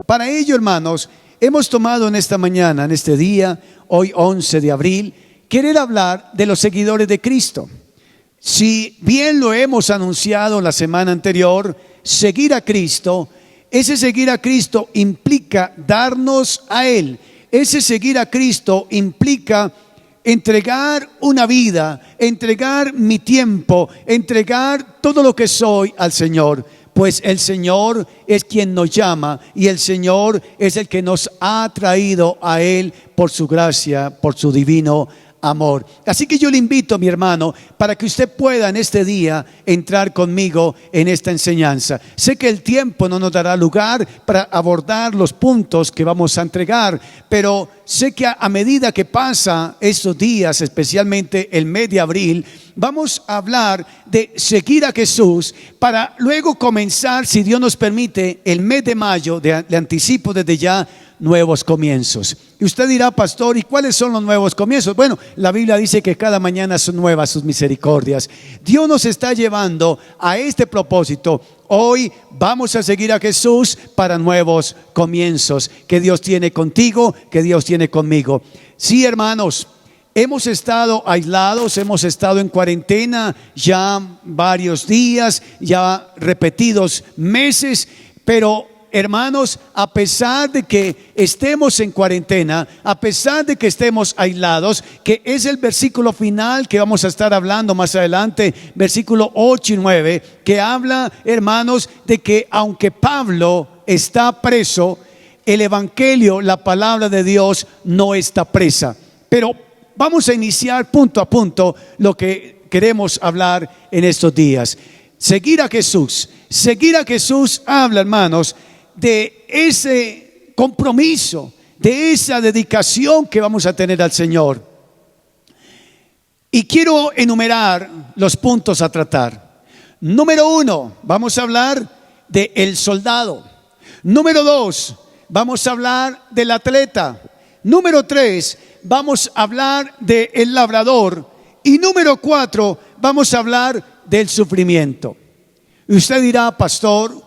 Para ello, hermanos, hemos tomado en esta mañana, en este día, hoy 11 de abril, querer hablar de los seguidores de Cristo. Si bien lo hemos anunciado la semana anterior, seguir a Cristo, ese seguir a Cristo implica darnos a Él. Ese seguir a Cristo implica entregar una vida, entregar mi tiempo, entregar todo lo que soy al Señor. Pues el Señor es quien nos llama y el Señor es el que nos ha traído a Él por su gracia, por su divino amor. Así que yo le invito, mi hermano, para que usted pueda en este día entrar conmigo en esta enseñanza. Sé que el tiempo no nos dará lugar para abordar los puntos que vamos a entregar, pero sé que a medida que pasa estos días, especialmente el mes de abril, vamos a hablar de seguir a Jesús para luego comenzar, si Dios nos permite, el mes de mayo, le anticipo desde ya, nuevos comienzos. Y usted dirá, pastor, ¿y cuáles son los nuevos comienzos? Bueno, la Biblia dice que cada mañana son nuevas sus misericordias. Dios nos está llevando a este propósito. Hoy vamos a seguir a Jesús para nuevos comienzos que Dios tiene contigo, que Dios tiene conmigo. Sí, hermanos, hemos estado aislados, hemos estado en cuarentena ya varios días, ya repetidos meses, pero hermanos, a pesar de que estemos en cuarentena, a pesar de que estemos aislados, que es el versículo final que vamos a estar hablando más adelante, versículo 8 y 9, que habla, hermanos, de que aunque Pablo está preso, el evangelio, la palabra de Dios no está presa. Pero vamos a iniciar punto a punto lo que queremos hablar en estos días. Seguir a Jesús habla, hermanos, de ese compromiso, de esa dedicación que vamos a tener al Señor. Y quiero enumerar los puntos a tratar. Número 1, vamos a hablar del soldado. Número 2, vamos a hablar del atleta. Número 3, vamos a hablar del labrador. Y número 4, vamos a hablar del sufrimiento. Y usted dirá, pastor,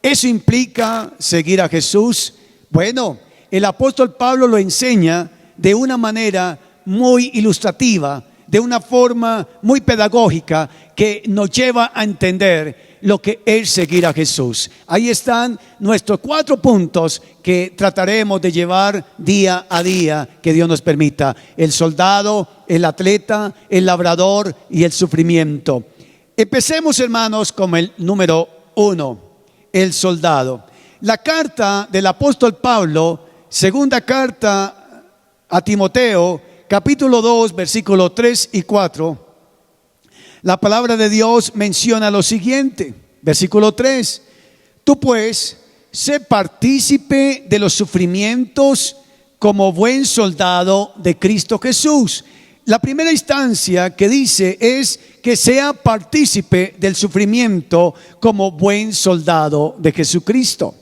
¿eso implica seguir a Jesús? Bueno, el apóstol Pablo lo enseña de una manera muy ilustrativa, de una forma muy pedagógica que nos lleva a entender lo que es seguir a Jesús. Ahí están nuestros 4 puntos que trataremos de llevar día a día, que Dios nos permita: el soldado, el atleta, el labrador y el sufrimiento. Empecemos, hermanos, con el número 1. El soldado. La carta del apóstol Pablo, segunda carta a Timoteo, capítulo 2, versículos 3 y 4, la palabra de Dios menciona lo siguiente, versículo 3: tú pues, sé partícipe de los sufrimientos como buen soldado de Cristo Jesús. La primera instancia que dice es que sea partícipe del sufrimiento como buen soldado de Jesucristo.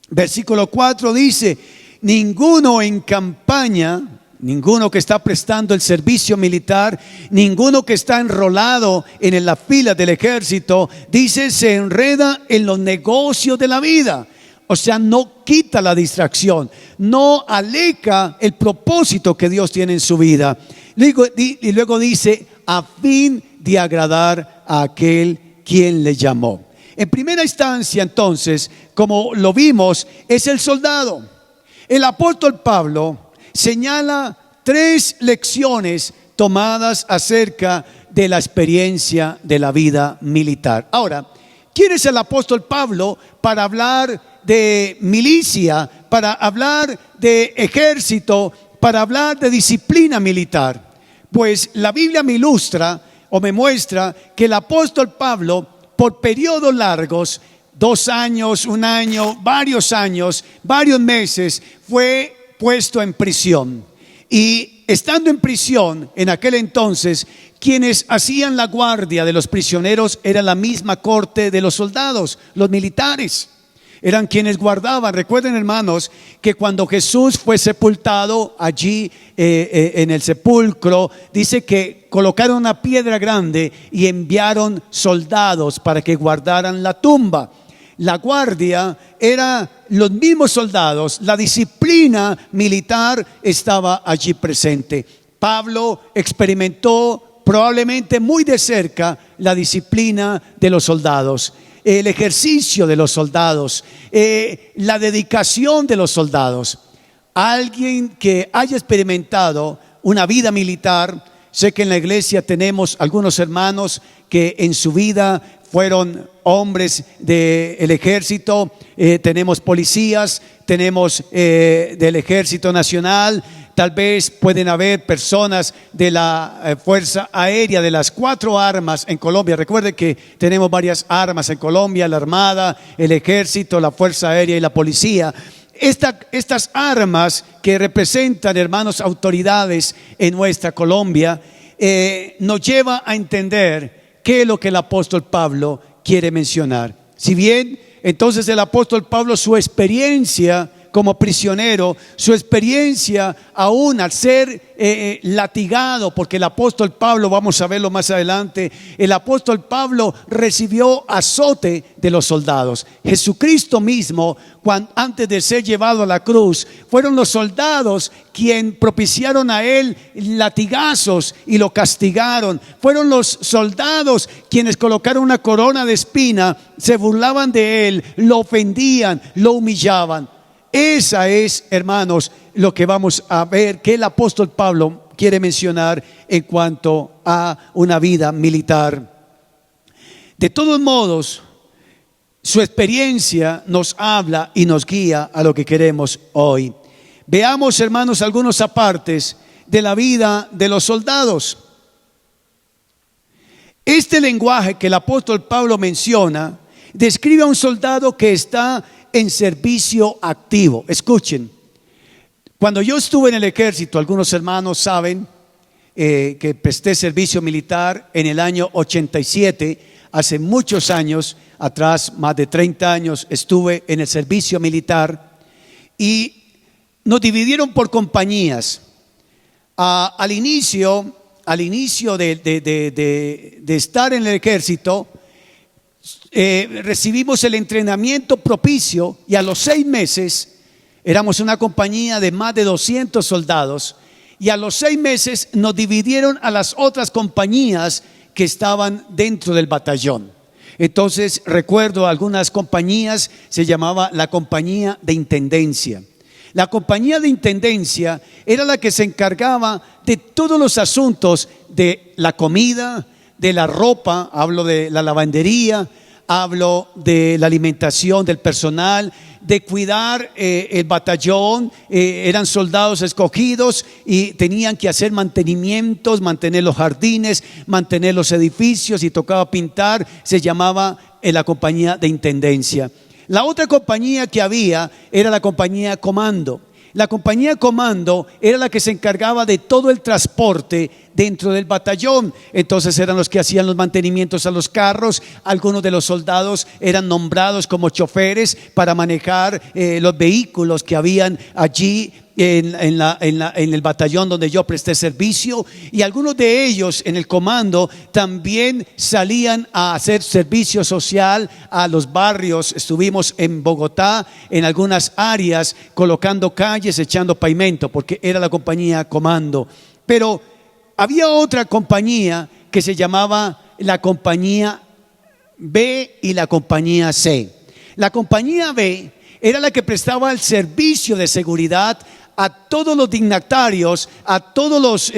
Versículo 4 dice: ninguno en campaña, ninguno que está prestando el servicio militar, ninguno que está enrolado en la fila del ejército, dice, se enreda en los negocios de la vida. O sea, no quita la distracción, no aleja el propósito que Dios tiene en su vida. Y luego dice, a fin de agradar a aquel quien le llamó. En primera instancia, entonces, como lo vimos, es el soldado. El apóstol Pablo señala 3 lecciones tomadas acerca de la experiencia de la vida militar. Ahora, ¿quién es el apóstol Pablo para hablar de milicia, para hablar de ejército, para hablar de disciplina militar? Pues la Biblia me ilustra o me muestra que el apóstol Pablo, por periodos largos, 2 años, 1 año, varios años, varios meses, fue puesto en prisión. Y estando en prisión, en aquel entonces, quienes hacían la guardia de los prisioneros era la misma corte de los soldados, los militares. Eran quienes guardaban. Recuerden, hermanos, que cuando Jesús fue sepultado allí en el sepulcro, dice que colocaron una piedra grande y enviaron soldados para que guardaran la tumba. La guardia era los mismos soldados, la disciplina militar estaba allí presente. Pablo experimentó probablemente muy de cerca la disciplina de los soldados, el ejercicio de los soldados, la dedicación de los soldados. Alguien que haya experimentado una vida militar, sé que en la iglesia tenemos algunos hermanos que en su vida fueron hombres del ejército, tenemos policías, tenemos del ejército nacional, tal vez pueden haber personas de la Fuerza Aérea, de las 4 armas en Colombia. Recuerde que tenemos varias armas en Colombia: la Armada, el Ejército, la Fuerza Aérea y la Policía. Estas armas que representan, hermanos, autoridades en nuestra Colombia, nos lleva a entender qué es lo que el apóstol Pablo quiere mencionar. Si bien entonces el apóstol Pablo, su experiencia como prisionero, su experiencia aún al ser latigado, porque el apóstol Pablo, vamos a verlo más adelante, el apóstol Pablo recibió azote de los soldados. Jesucristo mismo, antes de ser llevado a la cruz, fueron los soldados quien propiciaron a él latigazos y lo castigaron. Fueron los soldados quienes colocaron una corona de espina, se burlaban de él, lo ofendían, lo humillaban. Esa es, hermanos, lo que vamos a ver que el apóstol Pablo quiere mencionar en cuanto a una vida militar. De todos modos, su experiencia nos habla y nos guía a lo que queremos hoy. Veamos, hermanos, algunos apartes de la vida de los soldados. Este lenguaje que el apóstol Pablo menciona describe a un soldado que está en servicio activo. Escuchen, cuando yo estuve en el ejército, algunos hermanos saben que presté servicio militar en el año 87, hace muchos años atrás, más de 30 años estuve en el servicio militar y nos dividieron por compañías. Al inicio de estar en el ejército, recibimos el entrenamiento propicio y a los 6 meses éramos una compañía de más de 200 soldados y a los 6 meses nos dividieron a las otras compañías que estaban dentro del batallón. Entonces recuerdo algunas compañías, se llamaba la compañía de intendencia. La compañía de intendencia era la que se encargaba de todos los asuntos de la comida, de la ropa, hablo de la lavandería, hablo de la alimentación del personal, de cuidar el batallón. Eran soldados escogidos y tenían que hacer mantenimientos, mantener los jardines, mantener los edificios, y tocaba pintar. Se llamaba la compañía de intendencia. La otra compañía que había era la compañía comando. La compañía comando era la que se encargaba de todo el transporte dentro del batallón. Entonces eran los que hacían los mantenimientos a los carros. Algunos de los soldados eran nombrados como choferes para manejar los vehículos que habían allí en el batallón donde yo presté servicio, y algunos de ellos en el comando también salían a hacer servicio social a los barrios. Estuvimos en Bogotá en algunas áreas colocando calles, echando pavimento, porque era la compañía comando. Pero había otra compañía que se llamaba la compañía B y la compañía C. La compañía B era la que prestaba el servicio de seguridad a todos los dignatarios, a todos los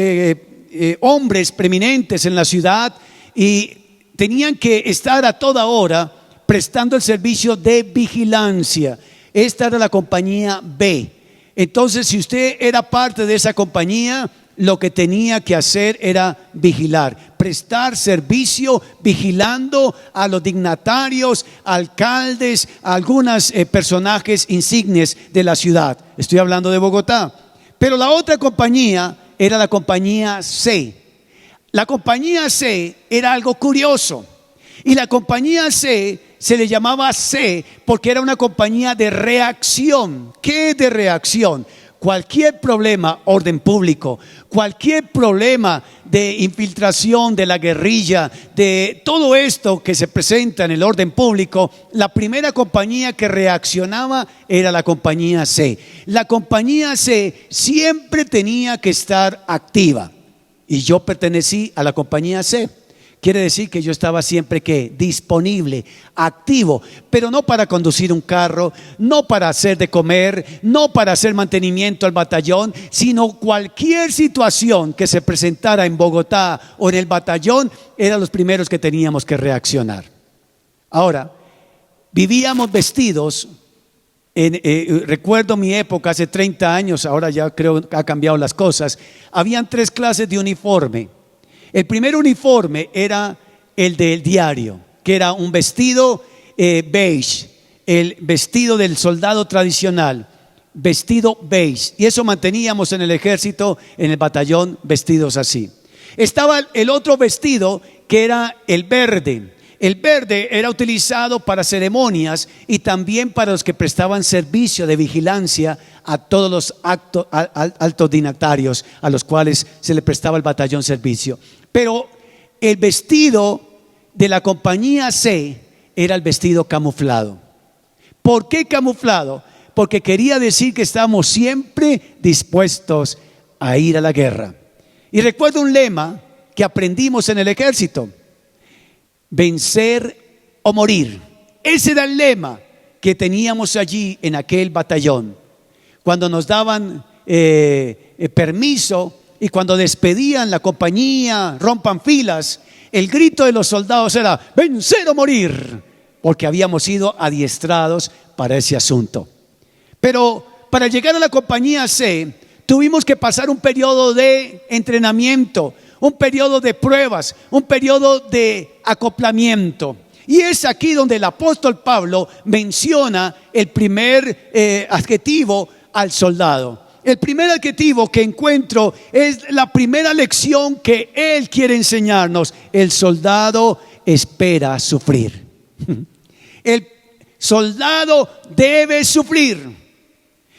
hombres preeminentes en la ciudad, y tenían que estar a toda hora prestando el servicio de vigilancia. Esta era la compañía B. Entonces, si usted era parte de esa compañía, lo que tenía que hacer era vigilar, prestar servicio vigilando a los dignatarios, alcaldes, a algunos personajes insignes de la ciudad. Estoy hablando de Bogotá. Pero la otra compañía era la compañía C. La compañía C era algo curioso. Y la compañía C se le llamaba C porque era una compañía de reacción. ¿Qué es de reacción? cualquier problema, orden público, cualquier problema de infiltración de la guerrilla, de todo esto que se presenta en el orden público, la primera compañía que reaccionaba era la compañía C. La compañía C siempre tenía que estar activa y yo pertenecí a la compañía C. Quiere decir que yo estaba siempre disponible, activo, pero no para conducir un carro, no para hacer de comer, no para hacer mantenimiento al batallón, sino cualquier situación que se presentara en Bogotá o en el batallón, eran los primeros que teníamos que reaccionar. Ahora, vivíamos vestidos, recuerdo mi época hace 30 años, ahora ya creo que ha cambiado las cosas, habían 3 clases de uniforme. El primer uniforme era el del diario, que era un vestido beige, el vestido del soldado tradicional, vestido beige. Y eso manteníamos en el ejército, en el batallón, vestidos así. Estaba el otro vestido que era el verde. El verde era utilizado para ceremonias y también para los que prestaban servicio de vigilancia a todos los altos dignatarios a los cuales se le prestaba el batallón servicio. Pero el vestido de la compañía C era el vestido camuflado. ¿Por qué camuflado? Porque quería decir que estábamos siempre dispuestos a ir a la guerra. Y recuerdo un lema que aprendimos en el ejército: vencer o morir. Ese era el lema que teníamos allí en aquel batallón. Cuando nos daban permiso y cuando despedían la compañía, rompan filas, el grito de los soldados era vencer o morir, porque habíamos sido adiestrados para ese asunto. Pero para llegar a la compañía C tuvimos que pasar un periodo de entrenamiento, un periodo de pruebas, un periodo de acoplamiento. Y es aquí donde el apóstol Pablo menciona el primer adjetivo al soldado. El primer adjetivo que encuentro es la primera lección que él quiere enseñarnos: el soldado espera sufrir. El soldado debe sufrir.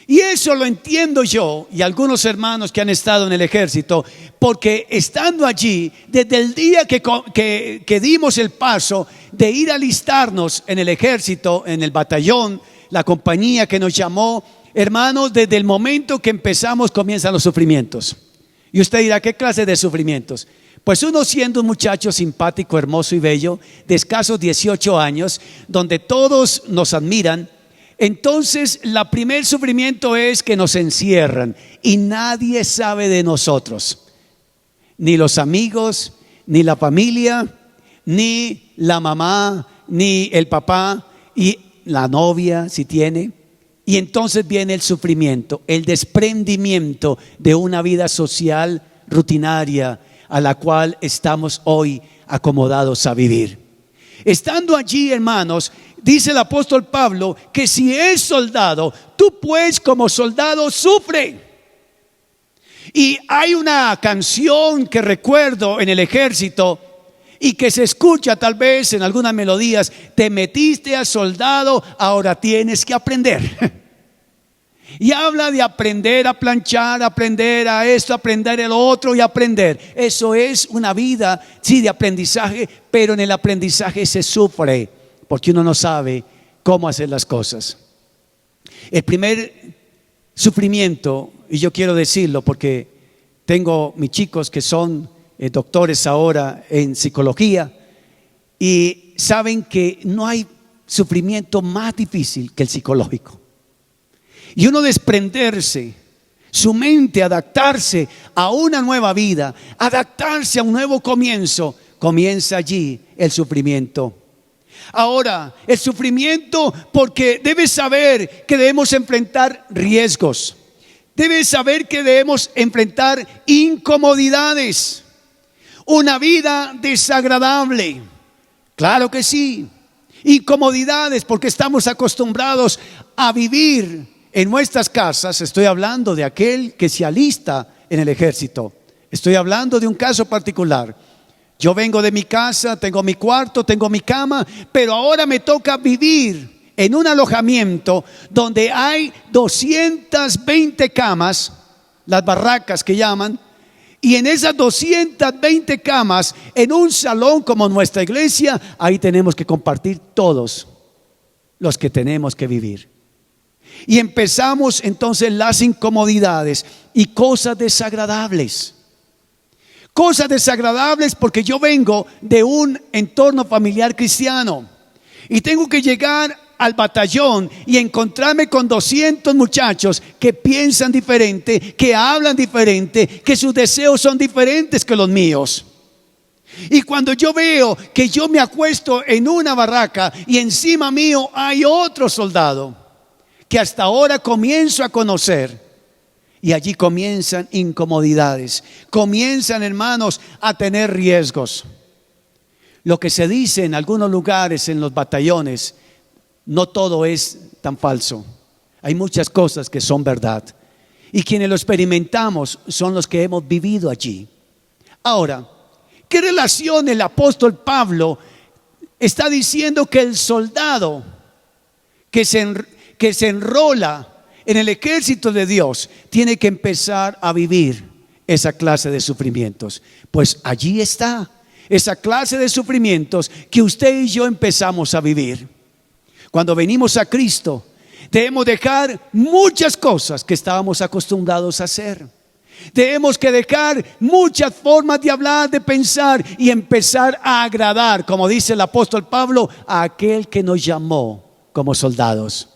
Y eso lo entiendo yo y algunos hermanos que han estado en el ejército, porque estando allí, desde el día que dimos el paso de ir a alistarnos en el ejército, en el batallón, la compañía que nos llamó, hermanos, desde el momento que empezamos comienzan los sufrimientos. Y usted dirá, ¿qué clase de sufrimientos? Pues uno siendo un muchacho simpático, hermoso y bello, de escasos 18 años, donde todos nos admiran, entonces la primer sufrimiento es que nos encierran y nadie sabe de nosotros, ni los amigos, ni la familia, ni la mamá, ni el papá, y la novia si tiene. Y entonces viene el sufrimiento, el desprendimiento de una vida social rutinaria a la cual estamos hoy acomodados a vivir. Estando allí, hermanos, dice el apóstol Pablo que si es soldado, tú pues como soldado sufre. Y hay una canción que recuerdo en el ejército y que se escucha tal vez en algunas melodías: te metiste a soldado, ahora tienes que aprender. Y habla de aprender a planchar, aprender a esto, aprender a lo otro y aprender. Eso es una vida, sí, de aprendizaje, pero en el aprendizaje se sufre porque uno no sabe cómo hacer las cosas. El primer sufrimiento, y yo quiero decirlo porque tengo mis chicos que son doctores ahora en psicología y saben que no hay sufrimiento más difícil que el psicológico. Y uno desprenderse, su mente adaptarse a una nueva vida, adaptarse a un nuevo comienzo, comienza allí el sufrimiento. Ahora, el sufrimiento porque debes saber que debemos enfrentar riesgos, debes saber que debemos enfrentar incomodidades, una vida desagradable, claro que sí, incomodidades porque estamos acostumbrados a vivir en nuestras casas. Estoy hablando de aquel que se alista en el ejército. Estoy hablando de un caso particular. Yo vengo de mi casa, tengo mi cuarto, tengo mi cama, pero ahora me toca vivir en un alojamiento donde hay 220 camas, las barracas que llaman, y en esas 220 camas, en un salón como nuestra iglesia, ahí tenemos que compartir todos los que tenemos que vivir. Y empezamos entonces las incomodidades y cosas desagradables. Cosas desagradables porque yo vengo de un entorno familiar cristiano y tengo que llegar al batallón y encontrarme con 200 muchachos que piensan diferente, que hablan diferente, que sus deseos son diferentes que los míos. Y cuando yo veo que yo me acuesto en una barraca y encima mío hay otro soldado que hasta ahora comienzo a conocer, y allí comienzan incomodidades, comienzan, hermanos, a tener riesgos. Lo que se dice en algunos lugares, en los batallones, no todo es tan falso. Hay muchas cosas que son verdad. Y quienes lo experimentamos son los que hemos vivido allí. Ahora, ¿qué relación el apóstol Pablo está diciendo que el soldado que se enrola en el ejército de Dios tiene que empezar a vivir esa clase de sufrimientos? Pues allí está esa clase de sufrimientos que usted y yo empezamos a vivir. Cuando venimos a Cristo, debemos dejar muchas cosas que estábamos acostumbrados a hacer. Debemos que dejar muchas formas de hablar, de pensar y empezar a agradar, como dice el apóstol Pablo, a aquel que nos llamó como soldados.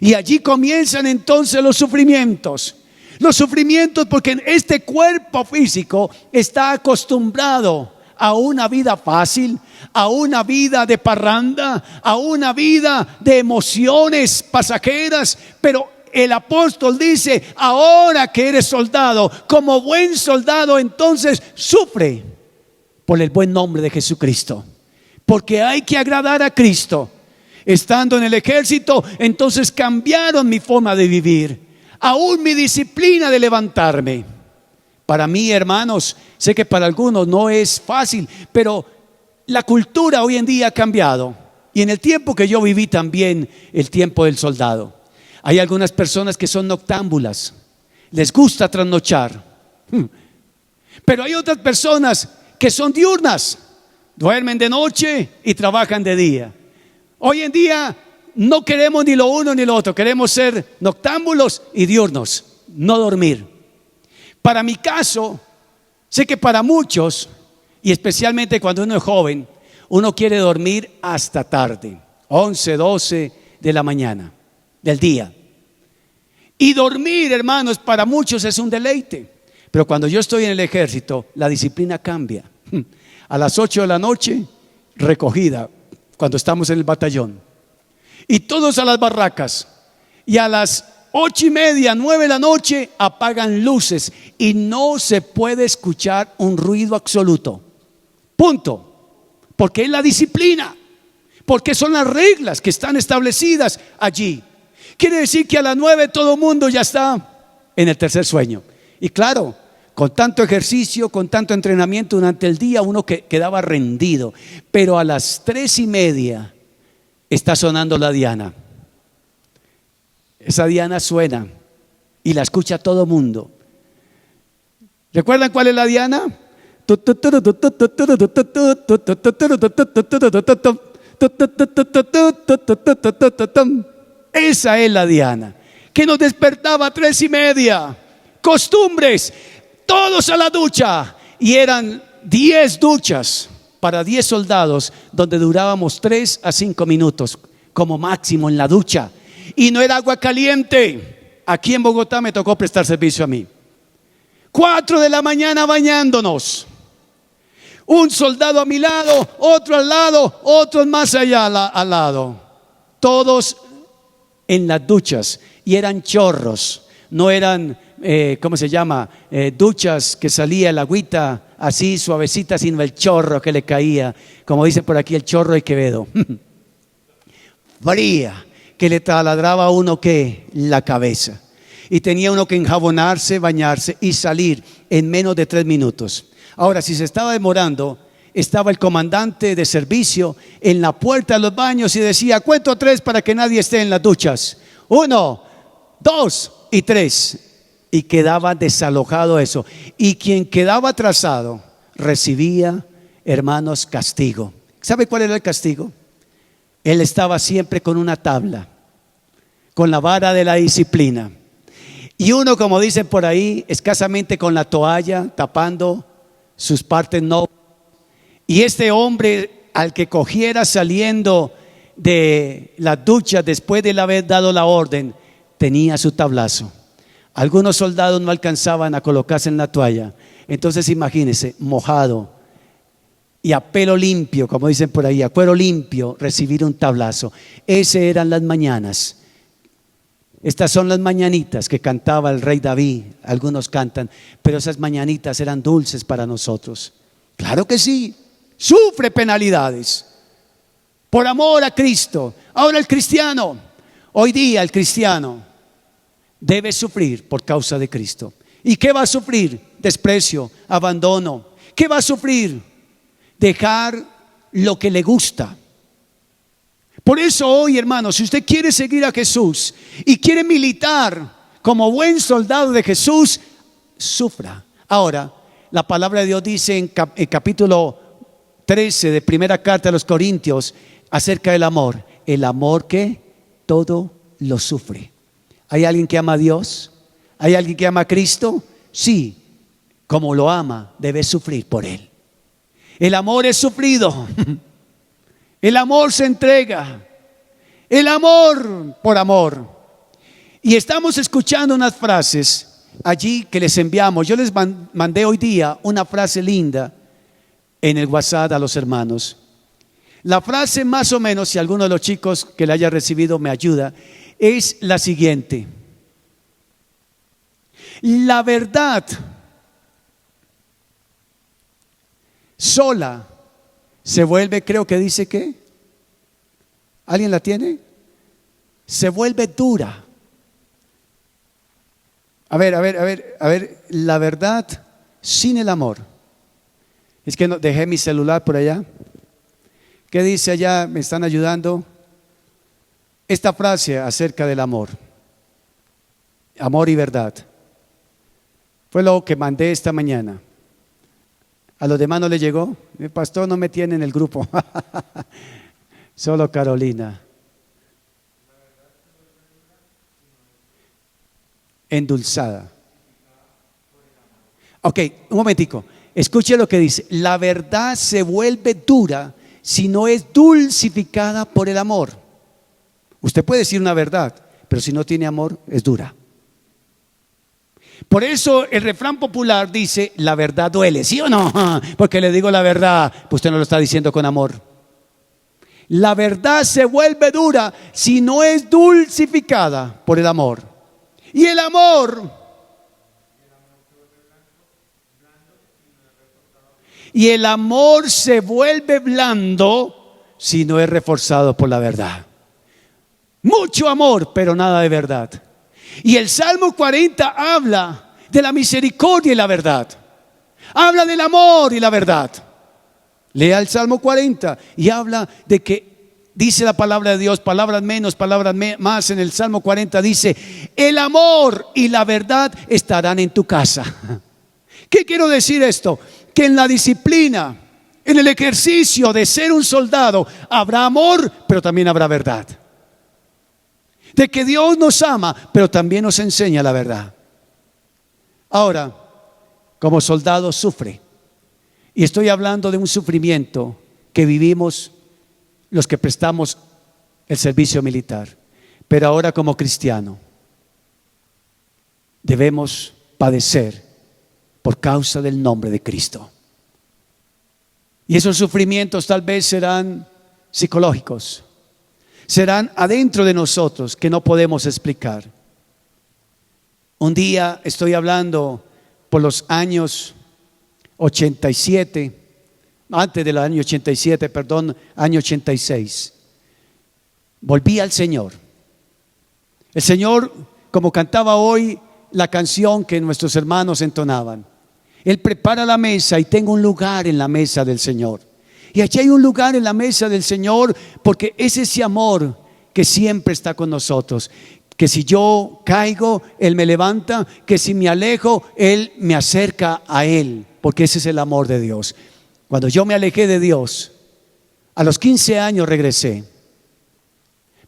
Y allí comienzan entonces los sufrimientos. Los sufrimientos porque este cuerpo físico está acostumbrado a una vida fácil, a una vida de parranda, a una vida de emociones pasajeras. Pero el apóstol dice, ahora que eres soldado, como buen soldado, entonces sufre por el buen nombre de Jesucristo. Porque hay que agradar a Cristo. Estando en el ejército, entonces cambiaron mi forma de vivir, aún mi disciplina de levantarme. Para mí, hermanos, sé que para algunos no es fácil, pero la cultura hoy en día ha cambiado. Y en el tiempo que yo viví también, el tiempo del soldado, hay algunas personas que son noctámbulas, les gusta trasnochar. Pero hay otras personas que son diurnas, duermen de noche y trabajan de día. Hoy en día no queremos ni lo uno ni lo otro, queremos ser noctámbulos y diurnos, no dormir. Para mi caso, sé que para muchos, y especialmente cuando uno es joven, uno quiere dormir hasta tarde, 11, 12 de la mañana, del día. Y dormir, hermanos, para muchos es un deleite. Pero cuando yo estoy en el ejército, la disciplina cambia. A las 8 de la noche, recogida, cuando estamos en el batallón, y todos a las barracas, y a las 8:30, 9 de la noche apagan luces y no se puede escuchar un ruido absoluto. Punto. Porque es la disciplina, porque son las reglas que están establecidas allí. Quiere decir que a las 9 todo el mundo ya está en el tercer sueño. Y claro, con tanto ejercicio, con tanto entrenamiento durante el día, uno quedaba rendido. Pero a las 3:30 está sonando la diana. Esa diana suena y la escucha todo el mundo. ¿Recuerdan cuál es la diana? Esa es la diana que nos despertaba a 3:30. Costumbres, todos a la ducha. Y eran 10 duchas para 10 soldados, donde durábamos 3 a 5 minutos como máximo en la ducha. Y no era agua caliente. Aquí en Bogotá me tocó prestar servicio a mí. 4 de la mañana bañándonos. Un soldado a mi lado, otro al lado, otros más allá al lado. Todos en las duchas. Y eran chorros. No eran, ¿cómo se llama? Duchas que salía el agüita así suavecita, sino el chorro que le caía. Como dicen por aquí, el chorro de Quevedo. Fría, que le taladraba a uno que la cabeza. Y tenía uno que enjabonarse, bañarse y salir en menos de 3 minutos. Ahora, si se estaba demorando, estaba el comandante de servicio en la puerta de los baños y decía: cuento 3 para que nadie esté en las duchas. 1, 2 y 3. Y quedaba desalojado eso. Y quien quedaba atrasado recibía, hermanos, castigo. ¿Sabe cuál era el castigo? Él estaba siempre con una tabla, con la vara de la disciplina. Y uno, como dicen por ahí, escasamente con la toalla tapando sus partes no. Y este hombre, al que cogiera saliendo de la ducha después de haber dado la orden, tenía su tablazo. Algunos soldados no alcanzaban a colocarse en la toalla. Entonces imagínense, mojado y a pelo limpio, como dicen por ahí, a cuero limpio, recibir un tablazo. Esas eran las mañanas. Estas son las mañanitas que cantaba el rey David. Algunos cantan, pero esas mañanitas eran dulces para nosotros. Claro que sí, sufre penalidades por amor a Cristo. Ahora el cristiano, hoy día el cristiano debe sufrir por causa de Cristo. ¿Y qué va a sufrir? Desprecio, abandono. ¿Qué va a sufrir? Dejar lo que le gusta. Por eso hoy, hermanos, si usted quiere seguir a Jesús y quiere militar como buen soldado de Jesús, sufra. Ahora, la palabra de Dios dice en capítulo 13 de primera carta a los Corintios acerca del amor. El amor que todo lo sufre. ¿Hay alguien que ama a Dios? ¿Hay alguien que ama a Cristo? Sí, como lo ama, debe sufrir por Él. El amor es sufrido. El amor se entrega. El amor por amor. Y estamos escuchando unas frases allí que les enviamos. Yo les mandé hoy día una frase linda en el WhatsApp a los hermanos. La frase más o menos, si alguno de los chicos que la haya recibido me ayuda, es la siguiente: la verdad sola se vuelve, creo que dice que, ¿alguien la tiene? Se vuelve dura. A ver, la verdad sin el amor. Es que no, dejé mi celular por allá. ¿Qué dice allá? ¿Me están ayudando? Esta frase acerca del amor. Amor y verdad. Fue lo que mandé esta mañana. ¿A los demás no le llegó? El pastor no me tiene en el grupo. Solo Carolina. Endulzada. Ok, un momentico. Escuche lo que dice. La verdad se vuelve dura si no es dulcificada por el amor. Usted puede decir una verdad, pero si no tiene amor, es dura. Por eso el refrán popular dice: la verdad duele, ¿sí o no? Porque le digo la verdad, pues usted no lo está diciendo con amor. La verdad se vuelve dura si no es dulcificada por el amor. Y el amor se vuelve blando si no es reforzado por la verdad. Mucho amor, pero nada de verdad. Y el Salmo 40 habla de la misericordia y la verdad. Habla del amor y la verdad. Lea el Salmo 40 y habla de que dice la palabra de Dios, palabras menos, palabras más. En el Salmo 40 dice: el amor y la verdad estarán en tu casa. ¿Qué quiero decir esto? Que en la disciplina, en el ejercicio de ser un soldado, habrá amor, pero también habrá verdad. De que Dios nos ama, pero también nos enseña la verdad. Ahora, como soldado sufre. Y estoy hablando de un sufrimiento que vivimos los que prestamos el servicio militar. Pero ahora como cristiano debemos padecer por causa del nombre de Cristo. Y esos sufrimientos tal vez serán psicológicos. Serán adentro de nosotros que no podemos explicar. Un día estoy hablando por los años 87, antes del año 87, perdón, año 86. Volví al Señor. El Señor, como cantaba hoy la canción que nuestros hermanos entonaban, Él prepara la mesa y tengo un lugar en la mesa del Señor. Y allí hay un lugar en la mesa del Señor porque es ese amor que siempre está con nosotros. Que si yo caigo, Él me levanta. Que si me alejo, Él me acerca a Él. Porque ese es el amor de Dios. Cuando yo me alejé de Dios, a los 15 años regresé.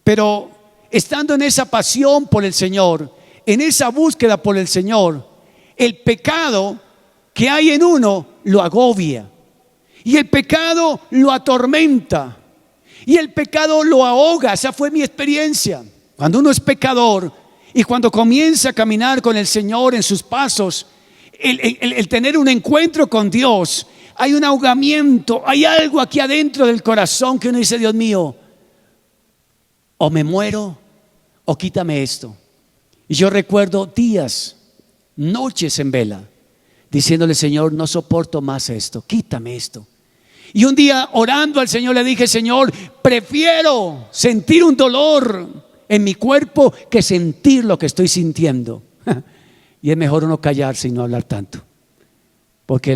Pero estando en esa pasión por el Señor, en esa búsqueda por el Señor, el pecado que hay en uno lo agobia. Y el pecado lo atormenta. Y el pecado lo ahoga. Esa fue mi experiencia. Cuando uno es pecador y cuando comienza a caminar con el Señor en sus pasos, el tener un encuentro con Dios, hay un ahogamiento, hay algo aquí adentro del corazón que uno dice: Dios mío, o me muero o quítame esto. Y yo recuerdo días, noches en vela, diciéndole: Señor, no soporto más esto, quítame esto. Y un día orando al Señor le dije: Señor, prefiero sentir un dolor en mi cuerpo que sentir lo que estoy sintiendo. Y es mejor uno callarse y no hablar tanto, porque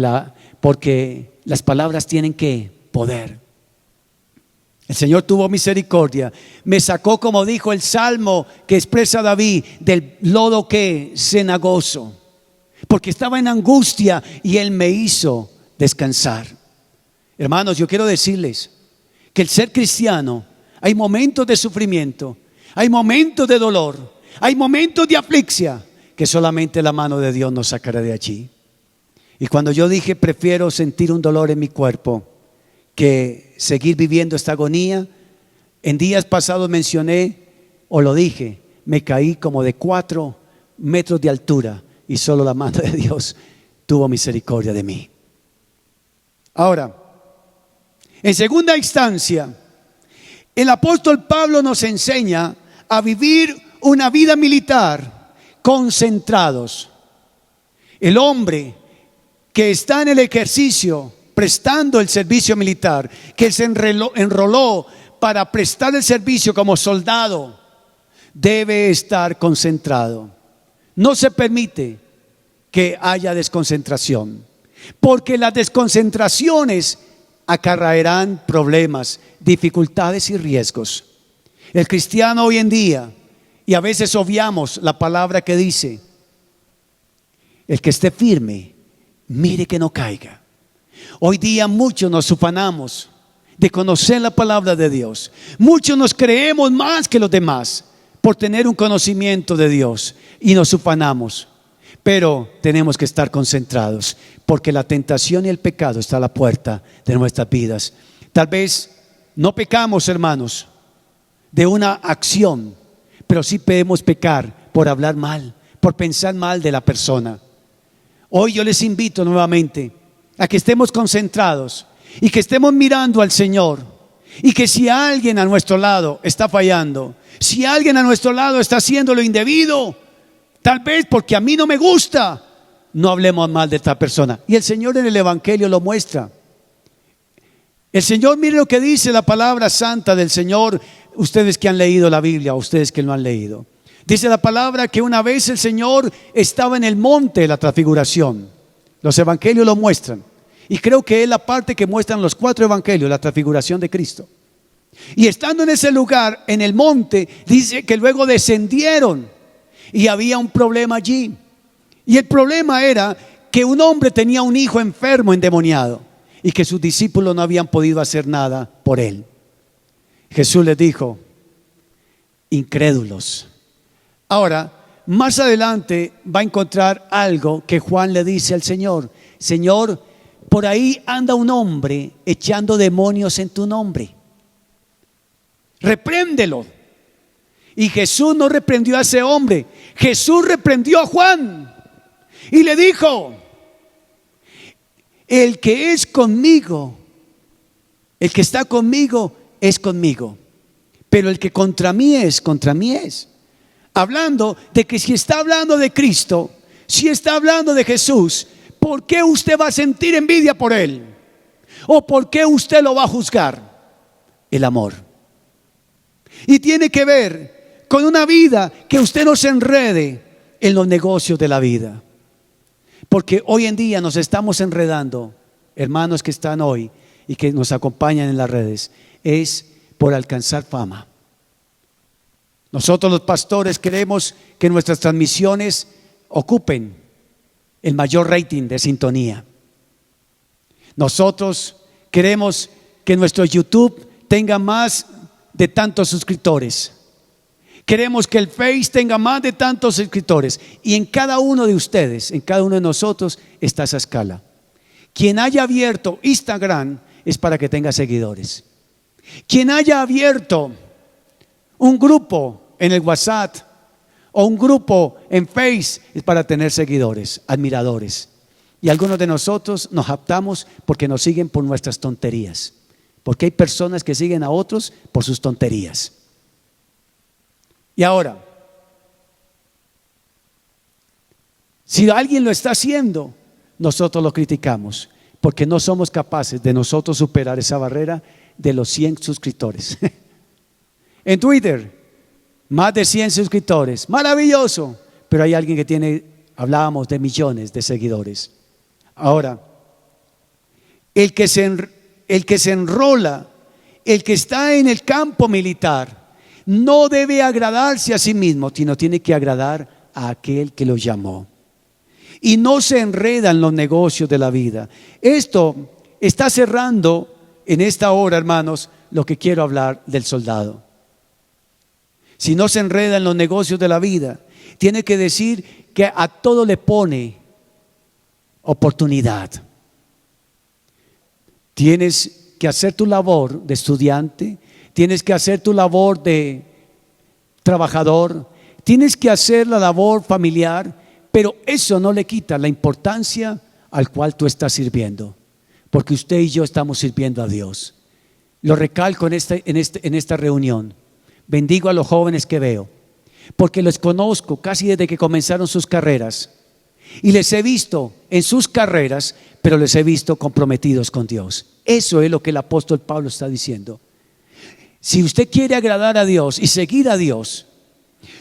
las palabras tienen poder. El Señor tuvo misericordia, me sacó, como dijo el Salmo que expresa David, del lodo cenagoso, porque estaba en angustia y Él me hizo descansar. Hermanos, yo quiero decirles que el ser cristiano, hay momentos de sufrimiento, hay momentos de dolor, hay momentos de aflicción que solamente la mano de Dios nos sacará de allí. Y cuando yo dije: prefiero sentir un dolor en mi cuerpo que seguir viviendo esta agonía, en días pasados mencioné, o lo dije, me caí como de 4 metros de altura y solo la mano de Dios tuvo misericordia de mí. Ahora, en segunda instancia, el apóstol Pablo nos enseña a vivir una vida militar concentrados. El hombre que está en el ejercicio, prestando el servicio militar, que se enroló para prestar el servicio como soldado, debe estar concentrado. No se permite que haya desconcentración, porque las desconcentraciones acarrearán problemas, dificultades y riesgos. El cristiano hoy en día, y a veces obviamos la palabra que dice: el que esté firme, mire que no caiga. Hoy día muchos nos ufanamos de conocer la palabra de Dios. Muchos nos creemos más que los demás por tener un conocimiento de Dios y nos ufanamos. Pero tenemos que estar concentrados, porque la tentación y el pecado está a la puerta de nuestras vidas. Tal vez no pecamos, hermanos, de una acción, pero sí podemos pecar por hablar mal, por pensar mal de la persona. Hoy yo les invito nuevamente a que estemos concentrados y que estemos mirando al Señor, y que si alguien a nuestro lado está fallando, si alguien a nuestro lado está haciendo lo indebido, tal vez porque a mí no me gusta, no hablemos mal de esta persona. Y el Señor en el Evangelio lo muestra. El Señor, mire lo que dice la palabra santa del Señor. Ustedes que han leído la Biblia, ustedes que no han leído, dice la palabra que una vez el Señor estaba en el monte de la transfiguración. Los evangelios lo muestran, y creo que es la parte que muestran los 4 evangelios, la transfiguración de Cristo. Y estando en ese lugar, en el monte, dice que luego descendieron y había un problema allí. Y el problema era que un hombre tenía un hijo enfermo, endemoniado, y que sus discípulos no habían podido hacer nada por él. Jesús les dijo: incrédulos. Ahora, más adelante va a encontrar algo que Juan le dice al Señor: Señor, por ahí anda un hombre echando demonios en tu nombre, repréndelo. Y Jesús no reprendió a ese hombre, Jesús reprendió a Juan y le dijo: el que es conmigo, el que está conmigo es conmigo, pero el que contra mí es. Hablando de que si está hablando de Cristo, si está hablando de Jesús, ¿por qué usted va a sentir envidia por él? ¿O por qué usted lo va a juzgar? El amor. Y tiene que ver con una vida que usted no se enrede en los negocios de la vida. Porque hoy en día nos estamos enredando, hermanos que están hoy y que nos acompañan en las redes, es por alcanzar fama. Nosotros los pastores queremos que nuestras transmisiones ocupen el mayor rating de sintonía. Nosotros queremos que nuestro YouTube tenga más de tantos suscriptores. Queremos que el Face tenga más de tantos suscriptores. Y en cada uno de ustedes, en cada uno de nosotros está esa escala. Quien haya abierto Instagram es para que tenga seguidores. Quien haya abierto un grupo en el WhatsApp o un grupo en Face es para tener seguidores, admiradores. Y algunos de nosotros nos jactamos porque nos siguen por nuestras tonterías. Porque hay personas que siguen a otros por sus tonterías. Y ahora, si alguien lo está haciendo, nosotros lo criticamos, porque no somos capaces de nosotros superar esa barrera de los 100 suscriptores. En Twitter, más de 100 suscriptores, maravilloso, pero hay alguien que tiene, hablábamos de millones de seguidores. Ahora, el que se enrola, el que está en el campo militar, no debe agradarse a sí mismo, sino tiene que agradar a aquel que lo llamó. Y no se enreda en los negocios de la vida. Esto está cerrando en esta hora, hermanos, lo que quiero hablar del soldado. Si no se enreda en los negocios de la vida, tiene que decir que a todo le pone oportunidad. Tienes que hacer tu labor de estudiante, tienes que hacer tu labor de trabajador, tienes que hacer la labor familiar, pero eso no le quita la importancia al cual tú estás sirviendo, porque usted y yo estamos sirviendo a Dios. Lo recalco en esta reunión. Bendigo a los jóvenes que veo, porque los conozco casi desde que comenzaron sus carreras, y les he visto en sus carreras, pero les he visto comprometidos con Dios. Eso es lo que el apóstol Pablo está diciendo. Si usted quiere agradar a Dios y seguir a Dios,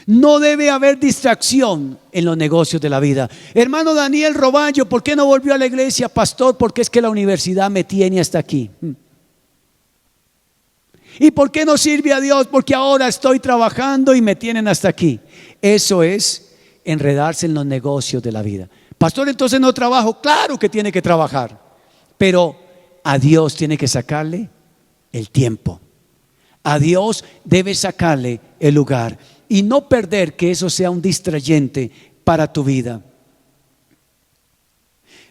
no debe haber distracción en los negocios de la vida. Hermano Daniel Roballo, ¿por qué no volvió a la iglesia, pastor? Porque es que la universidad me tiene hasta aquí. ¿Y por qué no sirve a Dios? Porque ahora estoy trabajando y me tienen hasta aquí. Eso es enredarse en los negocios de la vida. Pastor, entonces no trabajo. Claro que tiene que trabajar, pero a Dios tiene que sacarle el tiempo. A Dios debe sacarle el lugar y no perder que eso sea un distrayente para tu vida.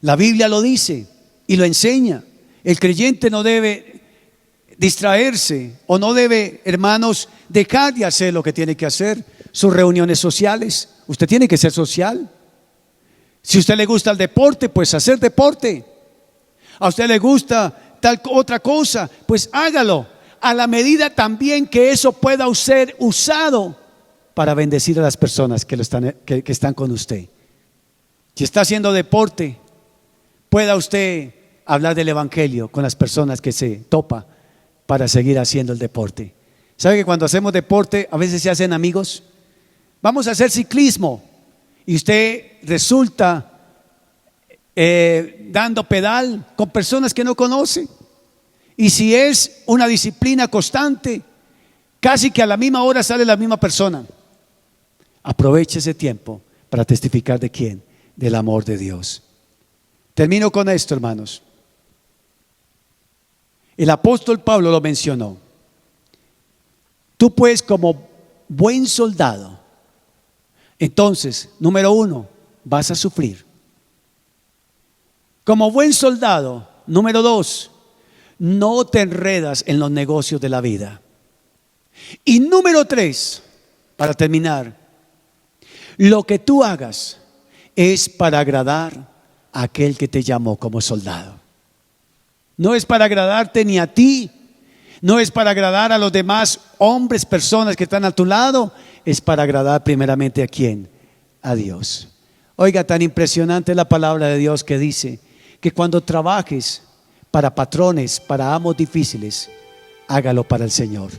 La Biblia lo dice y lo enseña. El creyente no debe distraerse o no debe, hermanos, dejar de hacer lo que tiene que hacer. Sus reuniones sociales, usted tiene que ser social. Si a usted le gusta el deporte, pues hacer deporte. A usted le gusta tal otra cosa, pues hágalo, a la medida también que eso pueda ser usado para bendecir a las personas que están con usted. Si está haciendo deporte, pueda usted hablar del evangelio con las personas que se topa para seguir haciendo el deporte. ¿Sabe que cuando hacemos deporte a veces se hacen amigos? Vamos a hacer ciclismo y usted resulta dando pedal con personas que no conoce. Y si es una disciplina constante, casi que a la misma hora sale la misma persona. Aproveche ese tiempo para testificar ¿de quién? Del amor de Dios. Termino con esto, hermanos. El apóstol Pablo lo mencionó. Tú pues, como buen soldado, entonces, número 1, vas a sufrir. Como buen soldado, número 2, no te enredas en los negocios de la vida. Y número 3, para terminar, lo que tú hagas es para agradar a aquel que te llamó como soldado. No es para agradarte ni a ti, no es para agradar a los demás hombres, personas que están a tu lado, es para agradar primeramente a quién, a Dios. Oiga, tan impresionante es la palabra de Dios que dice que cuando trabajes para patrones, para amos difíciles, hágalo para el Señor.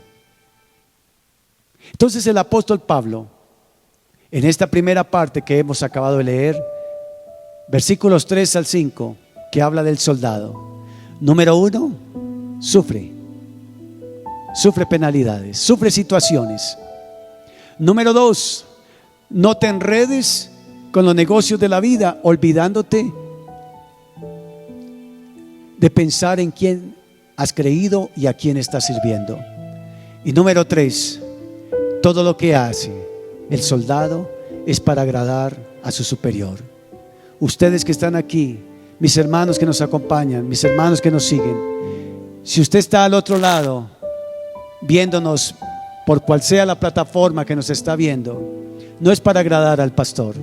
Entonces el apóstol Pablo, en esta primera parte que hemos acabado de leer, versículos 3 al 5, que habla del soldado. Número 1, sufre penalidades, sufre situaciones. Número 2, no te enredes con los negocios de la vida, olvidándote de pensar en quién has creído y a quién estás sirviendo. Y número 3, todo lo que hace el soldado es para agradar a su superior. Ustedes que están aquí, mis hermanos que nos acompañan, mis hermanos que nos siguen, si usted está al otro lado viéndonos por cual sea la plataforma que nos está viendo, no es para agradar al pastor,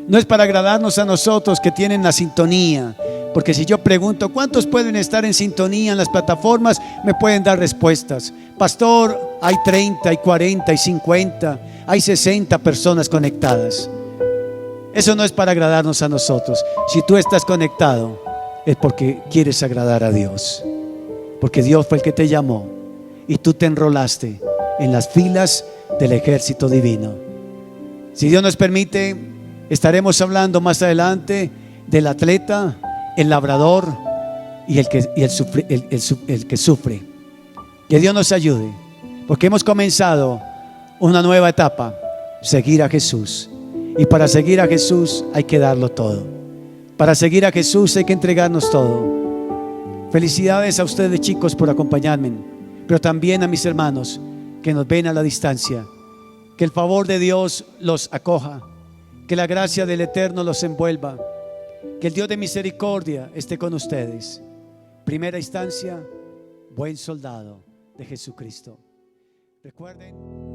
no es para agradarnos a nosotros que tienen la sintonía, porque si yo pregunto ¿cuántos pueden estar en sintonía en las plataformas?, me pueden dar respuestas. Pastor, hay 30, hay 40, hay 50, hay 60 personas conectadas. Eso no es para agradarnos a nosotros. Si tú estás conectado, es porque quieres agradar a Dios, porque Dios fue el que te llamó y tú te enrolaste en las filas del ejército divino. Si Dios nos permite, estaremos hablando más adelante del atleta, el labrador y el que sufre. Que Dios nos ayude, porque hemos comenzado una nueva etapa, seguir a Jesús. Y para seguir a Jesús hay que darlo todo. Para seguir a Jesús hay que entregarnos todo. Felicidades a ustedes, chicos, por acompañarme, pero también a mis hermanos que nos ven a la distancia. Que el favor de Dios los acoja, que la gracia del Eterno los envuelva, que el Dios de misericordia esté con ustedes. Primera instancia, buen soldado de Jesucristo. Recuerden.